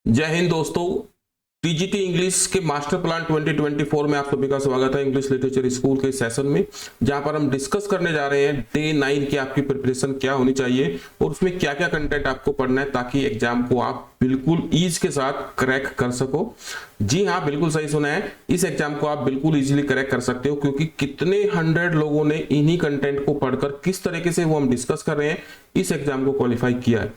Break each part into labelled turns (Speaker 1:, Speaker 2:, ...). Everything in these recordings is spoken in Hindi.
Speaker 1: जय हिंद दोस्तों। टीजीटी इंग्लिश के मास्टर प्लान 2024 में आप सभी का स्वागत है इंग्लिश लिटरेचर स्कूल के सेशन में, जहां पर हम डिस्कस करने जा रहे हैं डे 9 की आपकी प्रिपरेशन क्या होनी चाहिए और उसमें क्या क्या कंटेंट आपको पढ़ना है ताकि एग्जाम को आप बिल्कुल ईज के साथ क्रैक कर सको। जी हाँ, बिल्कुल सही सुना है, इस एग्जाम को आप बिल्कुल इजीली क्रैक कर सकते हो क्योंकि कितने 100 लोगों ने इन्हीं कंटेंट को पढ़कर किस तरीके से वो हम डिस्कस कर रहे हैं इस एग्जाम को क्वालिफाई किया है।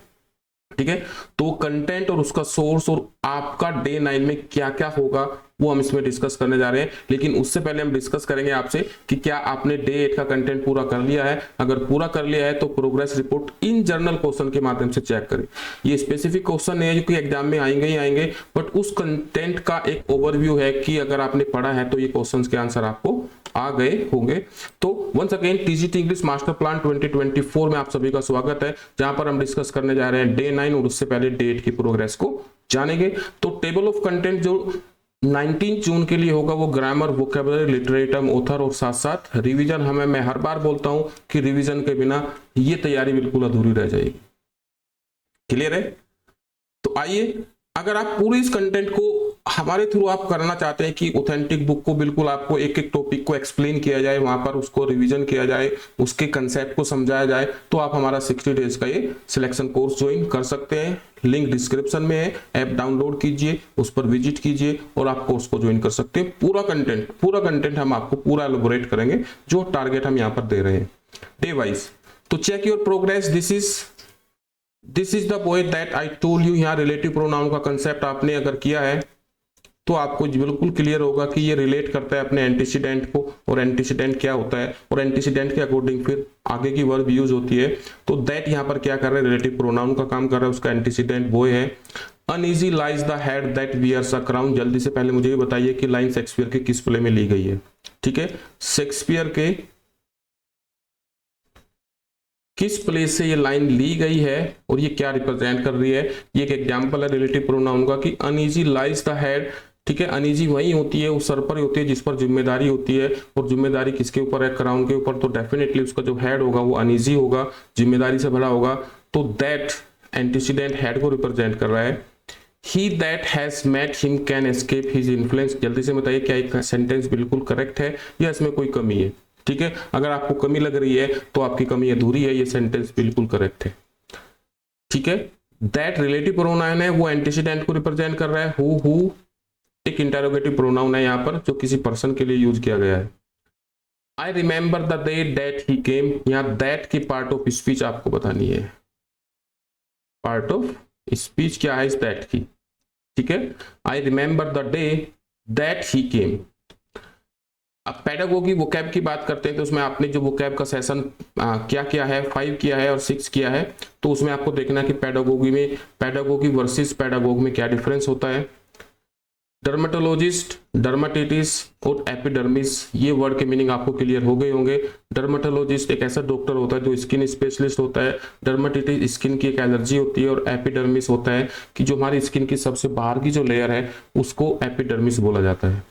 Speaker 1: ठीक है, तो कंटेंट और उसका सोर्स और आपका डे 9 में क्या क्या होगा वो हम इसमें डिस्कस करने जा रहे हैं। लेकिन उससे पहले हम डिस्कस करेंगे आपसे कि क्या आपने डे 8 का कंटेंट पूरा कर लिया है। अगर पूरा कर लिया है तो प्रोग्रेस रिपोर्ट इन जर्नल क्वेश्चन के माध्यम से चेक करें। ये स्पेसिफिक क्वेश्चन नहीं है जो कि एग्जाम में आएंगे ही आएंगे, बट उस कंटेंट का एक ओवरव्यू है कि अगर आपने पढ़ा है तो ये क्वेश्चन के आंसर आपको आ गए होंगे। तो once again TGT English master plan 2024 में आप सभी का स्वागत है, जहां पर हम डिस्कस करने जा रहे हैं डे 9 और उससे पहले डे 8 की प्रोग्रेस को जानेंगे। तो टेबल ऑफ कंटेंट जो 19 जून के लिए होगा वो grammar, vocabulary, literary term, author और साथ साथ रिवीजन। मैं हर बार बोलता हूं कि रिवीजन के बिना ये तैयारी बिल्कुल अधूरी रह जाएगी। क्लियर है? तो आइए, अगर आप पूरे इस कंटेंट को हमारे थ्रू आप करना चाहते हैं कि ऑथेंटिक बुक को बिल्कुल आपको एक एक टॉपिक को एक्सप्लेन किया जाए, वहां पर उसको रिवीजन किया जाए, उसके कंसेप्ट को समझाया जाए, तो आप हमारा 60 डेज का ये सिलेक्शन कोर्स ज्वाइन कर सकते हैं। लिंक डिस्क्रिप्शन में है, ऐप डाउनलोड कीजिए, उस पर विजिट कीजिए और आप कोर्स को ज्वाइन कर सकते हैं। पूरा कंटेंट हम आपको पूरा एलोबोरेट करेंगे जो टारगेट हम यहाँ पर दे रहे हैं डे वाइज। तो check your progress. This is the point that I told you. यहाँ रिलेटिव प्रोनाउन का कंसेप्ट आपने अगर किया है तो आपको बिल्कुल क्लियर होगा कि ये रिलेट करता है अपने एंटीसीडेंट को, और एंटीसीडेंट क्या होता है और एंटीसीडेंट के अकॉर्डिंग फिर आगे की वर्ब यूज होती है। तो दैट यहाँ पर क्या कर रहा है, रिलेटिव प्रोनाउन का काम कर रहा है, उसका एंटीसीडेंट वो है। Uneasy lies the head that wears a crown. जल्दी से पहले मुझे ये बताइए कि लाइन शेक्सपियर के किस प्ले में ली गई है। ठीक है, शेक्सपियर के किस प्लेस से ये लाइन ली गई है और ये क्या रिप्रेजेंट कर रही है। ये एक एग्जांपल है रिलेटिव प्रोनाउन का कि अनईजी लाइज द हेड। ठीक है, अनईजी वही होती है, उस सर पर होती है जिस पर जिम्मेदारी होती है, और जिम्मेदारी किसके ऊपर है, क्राउन के ऊपर। तो डेफिनेटली उसका जो हेड होगा वो अनईजी होगा, जिम्मेदारी से भरा होगा। तो दैट एंटीसीडेंट हेड को रिप्रेजेंट कर रहा है। He that has met him can escape his influence. जल्दी से बताइए क्या एक सेंटेंस बिल्कुल करेक्ट है या इसमें कोई कमी है। ठीक है, अगर आपको कमी लग रही है तो आपकी कमी अधूरी है, ये सेंटेंस बिल्कुल करेक्ट है। ठीक है, दैट रिलेटिव प्रोनाउन है, वो एंटीसीडेंट को रिप्रेजेंट कर रहा है। हु एक इंटरोगेटिव प्रोनाउन है यहाँ पर जो किसी पर्सन के लिए यूज किया गया है। I remember the day that he came. यहाँ दैट की पार्ट ऑफ स्पीच आपको बतानी है। पार्ट ऑफ स्पीच क्या है इस दैट की। ठीक है, I remember the day that he came. अब पैडागोगी वोकैब की बात करते हैं तो उसमें आपने जो वोकैब का सेशन क्या किया है, 5 किया है और 6 किया है, तो उसमें आपको देखना कि पैडागोगी वर्सेस पैडागोग में क्या डिफरेंस होता है। डर्मेटोलॉजिस्ट, डर्माटिटिस और एपिडर्मिस, ये वर्ड के मीनिंग आपको क्लियर हो गए होंगे। डर्मेटोलॉजिस्ट एक ऐसा डॉक्टर होता है जो स्किन स्पेशलिस्ट होता है। डर्माटिटिस स्किन की एक एलर्जी होती है, और एपिडर्मिस होता है कि जो हमारी स्किन की सबसे बाहर की जो लेयर है उसको एपिडर्मिस बोला जाता है।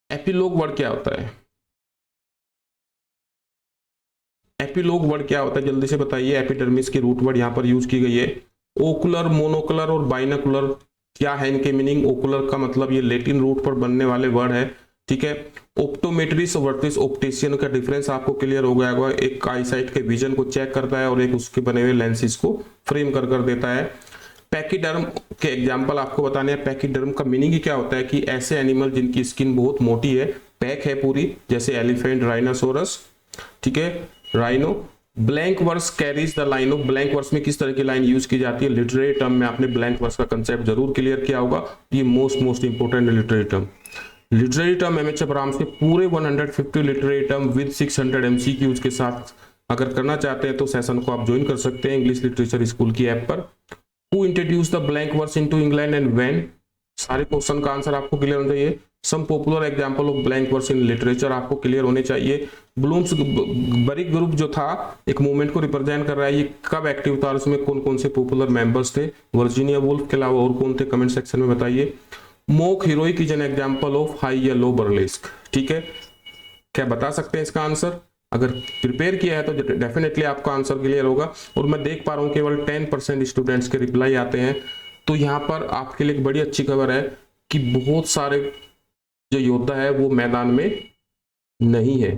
Speaker 1: एपिलोग वर्ड क्या होता है? एपिलोग वर्ड क्या होता है जल्दी से बताइए। एपिडर्मिस की रूट वर्ड यहाँ पर यूज की गई है। ओकुलर, मोनोकुलर और बाइनोकुलर क्या है इनके मीनिंग। ओकुलर का मतलब ये लैटिन रूट पर बनने वाले वर्ड है। ठीक है, ऑप्टोमेट्रिस्ट वर्सेस ऑप्टिशियन का डिफरेंस आपको क्लियर हो गया होगा। एक आईसाइट के विजन को चेक करता है और एक उसके बने हुए लेंसेज को फ्रेम कर देता है। पैकीडर्म के एग्जाम्पल आपको बताने हैं। पैकीडर्म का मीनिंग ही क्या होता है कि ऐसे एनिमल जिनकी स्किन बहुत मोटी है, पैक है पूरी, जैसे एलिफेंट, राइनोसोरस। ठीक है, rhino. Blank verse carries the line of. Blank verse में किस तरह की लाइन यूज की जाती है। लिटरेरी टर्म में आपने ब्लैंक वर्स का कंसेप्ट जरूर क्लियर किया होगा, ये most important literary term. Literary term MH Abrams के पूरे 150 लिटरेरी टर्म विद 600 एमसीक्यूज के साथ अगर करना चाहते हैं तो सेशन को आप ज्वाइन कर सकते हैं इंग्लिश लिटरेचर स्कूल की ऐप पर। Who introduced the blank verse into England and when? सारे क्वेश्चन का आंसर आपको क्लियर होना चाहिए। Some popular example of blank verse in literature आपको क्लियर होने चाहिए। ब्लूम्सबरी ग्रुप जो था एक मूवमेंट को रिप्रेजेंट कर रहा है, ये कब एक्टिव था, उसमें कौन कौन से पॉपुलर मेंबर्स थे। वर्जीनिया वुल्फ के अलावा और कौन थे, कमेंट सेक्शन में बताइए। Mock heroic is an example of high or low burlesque. ठीक है, क्या बता सकते हैं इसका आंसर? अगर प्रिपेयर किया है तो डेफिनेटली आपका आंसर क्लियर होगा। और मैं देख पा रहा हूं केवल 10% स्टूडेंट्स के रिप्लाई आते हैं। तो यहाँ पर आपके लिए एक बड़ी अच्छी खबर है कि बहुत सारे जो योद्धा है वो मैदान में नहीं है।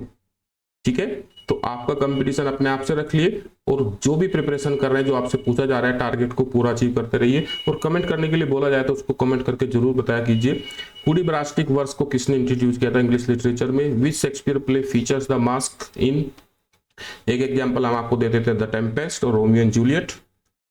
Speaker 1: ठीक है, तो आपका कंपटीशन अपने आप से रख लिए और जो भी प्रिपरेशन कर रहे हैं, जो आपसे पूछा जा रहा है, टारगेट को पूरा अचीव करते रहिए। और कमेंट करने के लिए बोला जाए तो उसको कमेंट करके जरूर बताया कीजिए। हुडीब्रास्टिक वर्ड्स को किसने इंट्रोड्यूस किया था इंग्लिश लिटरेचर में? Which Shakespeare play features the mask in? एक एग्जांपल हम आपको दे देते हैं, द टेम्पेस्ट और रोमियो एंड जूलियट।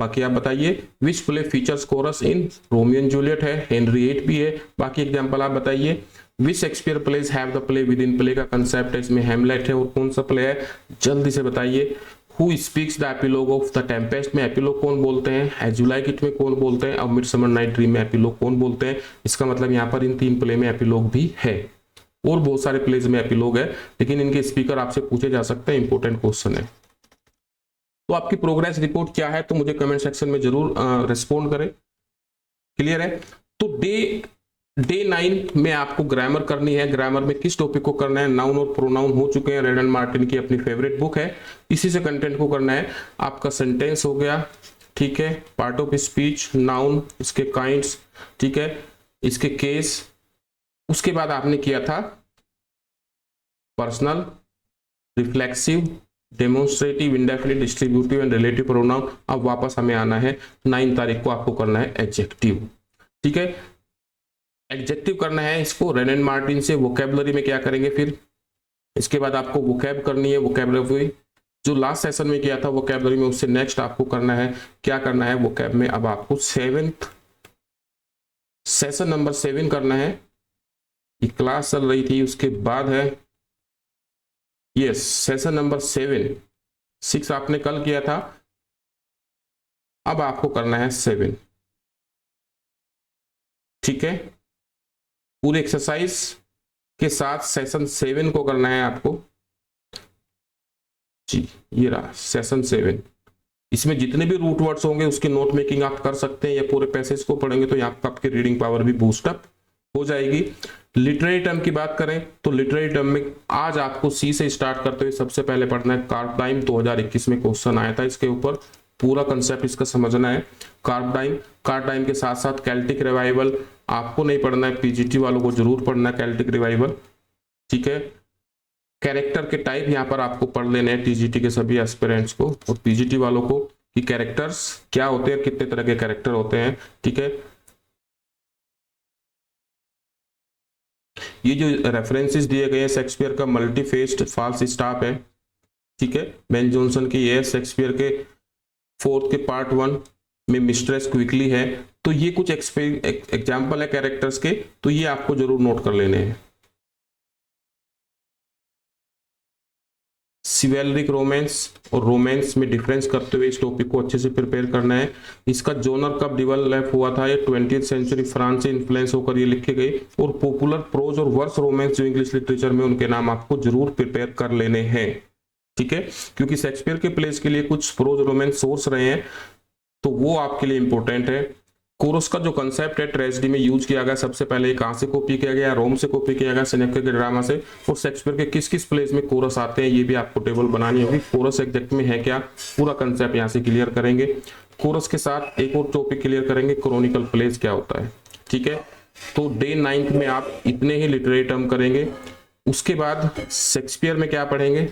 Speaker 1: बाकी आप बताइए which play features chorus in? Romeo and Juliet है, हेनरी VIII भी है। बाकी एग्जांपल आप बताइए। Which Shakespeare plays have the play within? Play का कंसेप्ट है, इसमें हेमलेट है और कौन सा प्ले है, जल्दी से बताइए। Who speaks the epilogue of the Tempest? में एपिलॉग कौन बोलते हैं? एज यू लाइक इट में कौन बोलते हैं? अब मिडसमर नाइट ड्रीम में एपिलॉग कौन बोलते हैं? इसका मतलब यहाँ पर इन 3 प्ले में एपिलॉग भी है और बहुत सारे प्लेज में एपिलॉग है, लेकिन इनके स्पीकर आपसे पूछे जा सकते हैं, इंपॉर्टेंट क्वेश्चन है। तो आपकी प्रोग्रेस रिपोर्ट क्या है, तो मुझे कमेंट सेक्शन में जरूर रिस्पॉन्ड करें। क्लियर है? तो डे 9 में आपको ग्रामर करनी है। ग्रामर में किस टॉपिक को करना है? नाउन और प्रोनाउन हो चुके हैं, रेड एंड मार्टिन की अपनी फेवरेट बुक है, इसी से कंटेंट को करना है। आपका सेंटेंस हो गया, ठीक है, पार्ट ऑफ स्पीच, नाउन, इसके काइंड्स, ठीक है, इसके केस। उसके बाद आपने किया था personal, reflexive, demonstrative, indefinite, distributive and relative pronoun. अब वापस हमें आना है 9 तारीख को आपको करना है एडजेक्टिव। ठीक है, एडजेक्टिव करना है इसको रेड एंड मार्टिन से। वोकैबुलरी में क्या करेंगे फिर? इसके बाद आपको वोकैब करनी है। वोकैबुलरी जो लास्ट सेशन में किया था वोकैबुलरी में, उससे नेक्स्ट आपको करना है, क्या करना है वोकैब में? अब आपको 7th सेशन नंबर 7 करना है। ये क्लास चल रही थी, उसके बाद है यस सेशन नंबर 7। 6 आपने कल किया था, अब आपको करना है 7। ठीक है, पूरे एक्सरसाइज के साथ सेशन 7 को करना है आपको जी। ये रहा सेशन 7। इसमें जितने भी रूट वर्ड्स होंगे उसकी नोट मेकिंग आप कर सकते हैं, या पूरे पैसेज को पढ़ेंगे तो यहाँ पर आपकी रीडिंग पावर भी बूस्ट अप हो जाएगी। लिटरेरी टर्म की बात करें तो लिटरेरी टर्म में आज आपको सी से स्टार्ट करते हुए सबसे पहले पढ़ना है कार्प टाइम। 2021 में क्वेश्चन आया था इसके ऊपर, पूरा कंसेप्ट इसका समझना है। कार्प टाइम के साथ साथ कैल्टिक रिवाइवल आपको नहीं पढ़ना है, पीजीटी वालों को जरूर पढ़ना है कैल्टिक रिवाइवल। ठीक है, कैरेक्टर के टाइप यहाँ पर आपको पढ़ लेने हैं टीजीटी के सभी एस्पिरेंट्स को और पीजीटी वालों को, कि कैरेक्टर्स क्या होते हैं, कितने तरह के कैरेक्टर होते हैं। ठीक है, ये जो रेफरेंसेस दिए गए हैं, शेक्सपियर का मल्टीफेस्ड फॉल्स स्टाफ है। ठीक है, बेन जॉनसन की ये शेक्सपियर के 4th के पार्ट 1 में मिस्ट्रेस क्विकली है। तो ये कुछ एग्जाम्पल है कैरेक्टर्स के, तो ये आपको जरूर नोट कर लेने हैं। सिवेलरिक रोमांस और रोमांस में डिफरेंस करते हुए इस टॉपिक को अच्छे से प्रिपेयर करना है। इसका जोनर कब डेवलप हुआ था? ये 20th सेंचुरी फ्रांस से इन्फ्लुएंस होकर ये लिखे गए। और पॉपुलर प्रोज और वर्स रोमांस जो इंग्लिश लिटरेचर में, उनके नाम आपको जरूर प्रिपेयर कर लेने हैं। ठीक है, क्योंकि शेक्सपियर के प्लेस के लिए कुछ प्रोज रोमांस सोर्स रहे हैं, तो वो आपके लिए इंपॉर्टेंट है। कोरस का जो कंसेप्ट है ट्रेजेडी में यूज किया गया, सबसे पहले कहां से कॉपी किया गया? रोम से कॉपी किया गया, सेनेका के ड्रामा से। और शेक्सपियर के किस किस प्लेस में कोरस आते हैं ये भी आपको टेबल बनानी होगी। कोरस एग्जैक्ट में है क्या, पूरा कंसेप्ट यहाँ से क्लियर करेंगे। कोरस के साथ एक और टॉपिक क्लियर करेंगे, क्रॉनिकल प्लेस क्या होता है। ठीक है, तो डे 9 में आप इतने ही लिटरेरी टर्म करेंगे। उसके बाद शेक्सपियर में क्या पढ़ेंगे?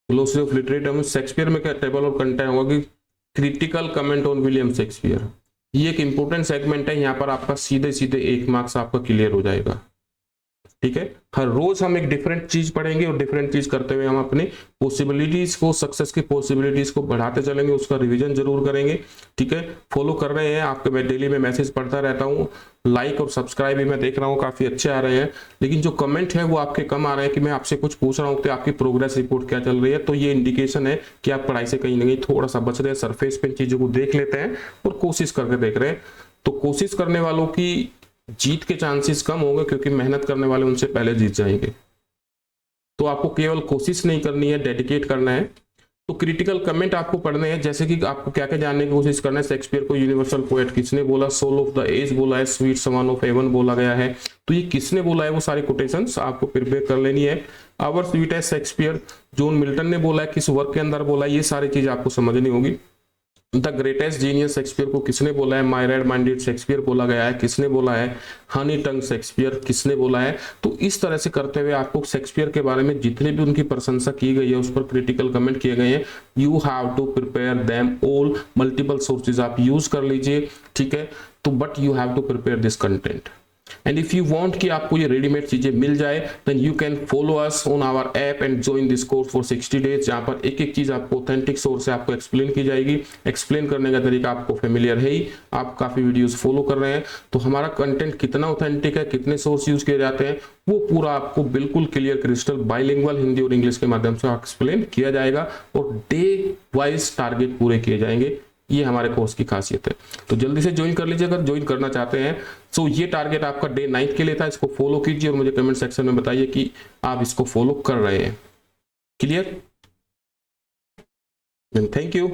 Speaker 1: Glossary of literary term. Shakespeare में क्या टेबल और कंटेंट होगा कि critical comment on William Shakespeare. ये एक इंपॉर्टेंट सेगमेंट है, यहाँ पर आपका सीधे सीधे 1 मार्क्स आपका क्लियर हो जाएगा। ठीक है, हर रोज हम एक डिफरेंट चीज पढ़ेंगे और डिफरेंट चीज करते हुए हम अपने पॉसिबिलिटीज को, सक्सेस की पॉसिबिलिटीज को बढ़ाते चलेंगे, उसका रिवीजन जरूर करेंगे। ठीक है, फॉलो कर रहे हैं आपके, मैं डेली में मैसेज पढ़ता रहता हूँ। लाइक और सब्सक्राइब भी मैं देख रहा हूँ काफी अच्छे आ रहे हैं, लेकिन जो कमेंट है वो आपके कम आ रहे हैं कि मैं आपसे कुछ पूछ रहा हूँ कि आपकी प्रोग्रेस रिपोर्ट क्या चल रही है। तो ये इंडिकेशन है कि आप पढ़ाई से कहीं ना कहीं थोड़ा सा बच रहे हैं, सरफेस पे चीजों को देख लेते हैं और कोशिश करके देख रहे हैं। तो कोशिश करने वालों की जीत के चांसेस कम होंगे, क्योंकि मेहनत करने वाले उनसे पहले जीत जाएंगे। तो आपको केवल कोशिश नहीं करनी है, डेडिकेट करना है। तो क्रिटिकल कमेंट आपको पढ़ने हैं, जैसे कि आपको क्या क्या जानने की कोशिश करना है। शेक्सपियर को यूनिवर्सल पोएट किसने बोला? सोल ऑफ द एज बोला है, स्वीट समान ऑफ हेवन बोला गया है। तो ये किसने बोला है, वो सारी कोटेशंस आपको प्रिपेयर कर लेनी है। आवर स्वीट है शेक्सपियर जॉन मिल्टन ने बोला है, किस वर्क के अंदर बोला है, ये सारी चीज आपको समझनी होगी। द ग्रेटेस्ट जीनियस शेक्सपियर को किसने बोला है? माय रेड माइंडेड शेक्सपियर बोला गया है। किसने बोला है? हनी टंग शेक्सपियर किसने बोला है? तो इस तरह से करते हुए आपको शेक्सपियर के बारे में जितने भी उनकी प्रशंसा की गई है, उस पर क्रिटिकल कमेंट किए गए हैं, you have to prepare them all. Multiple sources आप यूज कर लीजिए, ठीक है। तो but you have to prepare this content and if you want कि आपको ये रेडीमेड चीजें मिल जाए, then you can follow us on our app and join this course for 60 days, जहां पर एक एक चीज आपको ऑथेंटिक सोर्स से आपको एक्सप्लेन की जाएगी। एक्सप्लेन करने का तरीका आपको फेमिलियर है ही, आप काफी वीडियोस फॉलो कर रहे हैं, तो हमारा कंटेंट कितना ऑथेंटिक है, कितने सोर्स यूज किए जाते हैं, वो पूरा आपको बिल्कुल क्लियर क्रिस्टल बाइलिंगुअल हिंदी और इंग्लिश के माध्यम से एक्सप्लेन किया जाएगा और डे वाइज टारगेट पूरे किए जाएंगे। ये हमारे कोर्स की खासियत है। तो जल्दी से ज्वाइन कर लीजिए अगर ज्वाइन करना चाहते हैं। सो ये टारगेट आपका डे 9 के लिए था। इसको फॉलो कीजिए और मुझे कमेंट सेक्शन में बताइए कि आप इसको फॉलो कर रहे हैं। क्लियर? Thank you.